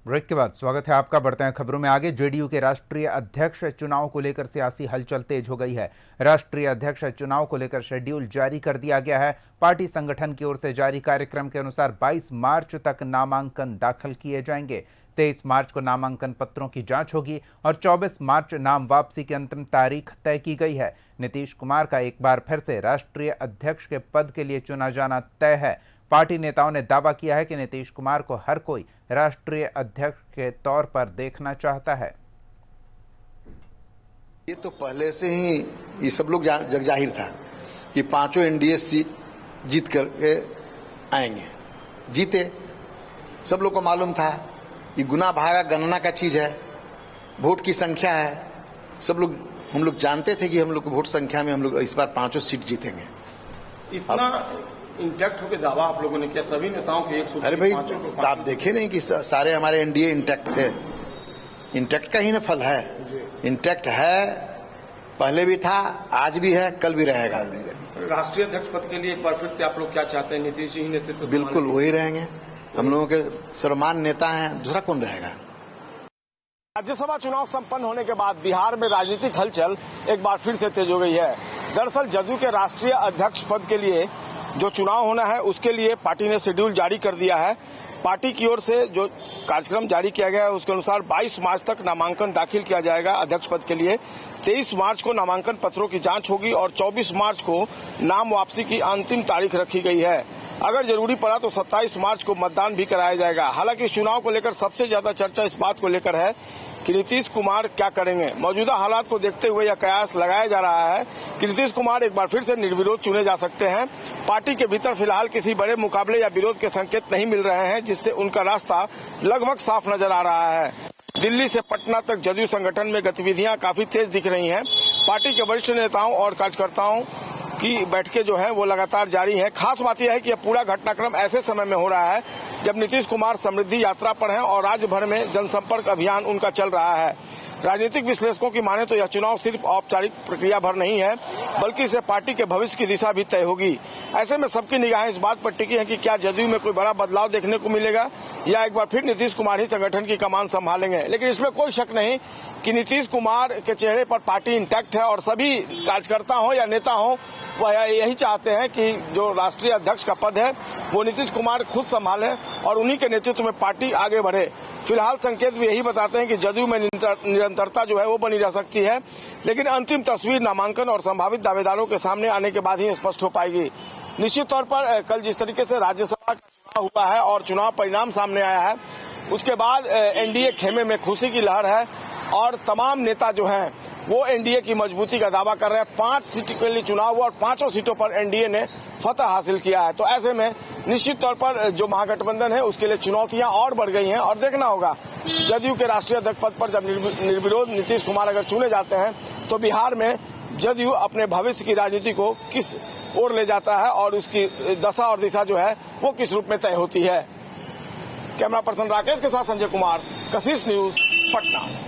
Break के बाद स्वागत है आपका। बढ़ते हैं खबरों में आगे। जेडीयू के राष्ट्रीय अध्यक्ष चुनाव को लेकर सियासी हलचल तेज हो गई है। राष्ट्रीय अध्यक्ष चुनाव को लेकर शेड्यूल जारी कर दिया गया है। पार्टी संगठन की ओर से जारी कार्यक्रम के अनुसार 22 मार्च तक नामांकन दाखिल किए जाएंगे। 23 मार्च को नामांकन पत्रों की जांच होगी और 24 मार्च नाम वापसी की अंतिम तारीख तय की गई है। नीतीश कुमार का एक बार फिर से राष्ट्रीय अध्यक्ष के पद के लिए चुना जाना तय है। पार्टी नेताओं ने दावा किया है कि नीतीश कुमार को हर कोई राष्ट्रीय अध्यक्ष के तौर पर देखना चाहता है। ये तो पहले से ही ये सब लोग जग जाहिर था कि पांचों एनडीए सीट जीत करके आएंगे। जीते, सब लोग को मालूम था। ये गुना भागा गणना का चीज है, वोट की संख्या है। हम लोग जानते थे कि हम लोग वोट संख्या में हम लोग इस बार पांचों सीट जीतेंगे। इतना इंटैक्ट होकर दावा आप लोगों ने किया, सभी नेताओं के 100। अरे भाई, आप देखे नहीं कि सारे हमारे एनडीए इंटैक्ट थे। इंटैक्ट का ही ना फल है। इंटैक्ट है, पहले भी था, आज भी है, कल भी रहेगा। राष्ट्रीय अध्यक्ष पद के लिए एक बार फिर से आप लोग क्या चाहते हैं? नीतीश जी ही नेतृत्व? बिल्कुल वही रहेंगे। हम लोगों के सर्वमान्य नेता हैं, दूसरा कौन रहेगा? राज्यसभा चुनाव संपन्न होने के बाद बिहार में राजनीतिक हलचल एक बार फिर से तेज हो गई है। दरअसल जदयू के राष्ट्रीय अध्यक्ष पद के लिए जो चुनाव होना है उसके लिए पार्टी ने शेड्यूल जारी कर दिया है। पार्टी की ओर से जो कार्यक्रम जारी किया गया है उसके अनुसार 22 मार्च तक नामांकन दाखिल किया जाएगा अध्यक्ष पद के लिए। 23 मार्च को नामांकन पत्रों की जांच होगी और 24 मार्च को नाम वापसी की अंतिम तारीख रखी गई है। अगर जरूरी पड़ा तो 27 मार्च को मतदान भी कराया जाएगा। हालांकि इस चुनाव को लेकर सबसे ज्यादा चर्चा इस बात को लेकर है कि नीतीश कुमार क्या करेंगे। मौजूदा हालात को देखते हुए यह कयास लगाया जा रहा है कि नीतीश कुमार एक बार फिर से निर्विरोध चुने जा सकते हैं। पार्टी के भीतर फिलहाल किसी बड़े मुकाबले या विरोध के संकेत नहीं मिल रहे हैं, जिससे उनका रास्ता लगभग साफ नजर आ रहा है। दिल्ली से पटना तक जदयू संगठन में गतिविधियां काफी तेज दिख रही हैं। पार्टी के वरिष्ठ नेताओं और कार्यकर्ताओं की बैठकें जो है वो लगातार जारी है। खास बात यह है कि यह पूरा घटनाक्रम ऐसे समय में हो रहा है जब नीतीश कुमार समृद्धि यात्रा पर हैं और राज्य भर में जनसंपर्क अभियान उनका चल रहा है। राजनीतिक विश्लेषकों की माने तो यह चुनाव सिर्फ औपचारिक प्रक्रिया भर नहीं है, बल्कि इससे पार्टी के भविष्य की दिशा भी तय होगी। ऐसे में सबकी निगाहें इस बात पर टिकी है कि क्या जदयू में कोई बड़ा बदलाव देखने को मिलेगा या एक बार फिर नीतीश कुमार ही संगठन की कमान संभालेंगे। लेकिन इसमें कोई शक नहीं कि नीतीश कुमार के चेहरे पर पार्टी इंटैक्ट है और सभी कार्यकर्ता हो या नेता हो वह यही चाहते हैं कि जो राष्ट्रीय अध्यक्ष का पद है वो नीतीश कुमार खुद संभालें और उन्हीं के नेतृत्व में पार्टी आगे बढ़े। फिलहाल संकेत भी यही बताते हैं कि जदयू में निरंतरता जो है वो बनी रह सकती है, लेकिन अंतिम तस्वीर नामांकन और संभावित दावेदारों के सामने आने के बाद ही स्पष्ट हो पाएगी। निश्चित तौर पर कल जिस तरीके से राज्यसभा का चुनाव हुआ है और चुनाव परिणाम सामने आया है उसके बाद एनडीए खेमे में खुशी की लहर है और तमाम नेता जो हैं वो एनडीए की मजबूती का दावा कर रहे हैं। 5 सीट के लिए चुनाव हुआ और 5 सीटों पर एनडीए ने फतह हासिल किया है। तो ऐसे में निश्चित तौर पर जो महागठबंधन है उसके लिए चुनौतियां और बढ़ गई हैं और देखना होगा जदयू के राष्ट्रीय अध्यक्ष पद पर जब निर्विरोध नीतीश कुमार अगर चुने जाते हैं तो बिहार में जदयू अपने भविष्य की राजनीति को किस ओर ले जाता है और उसकी दशा और दिशा जो है वो किस रूप में तय होती है। कैमरा पर्सन राकेश के साथ संजय कुमार, कशिश न्यूज, पटना।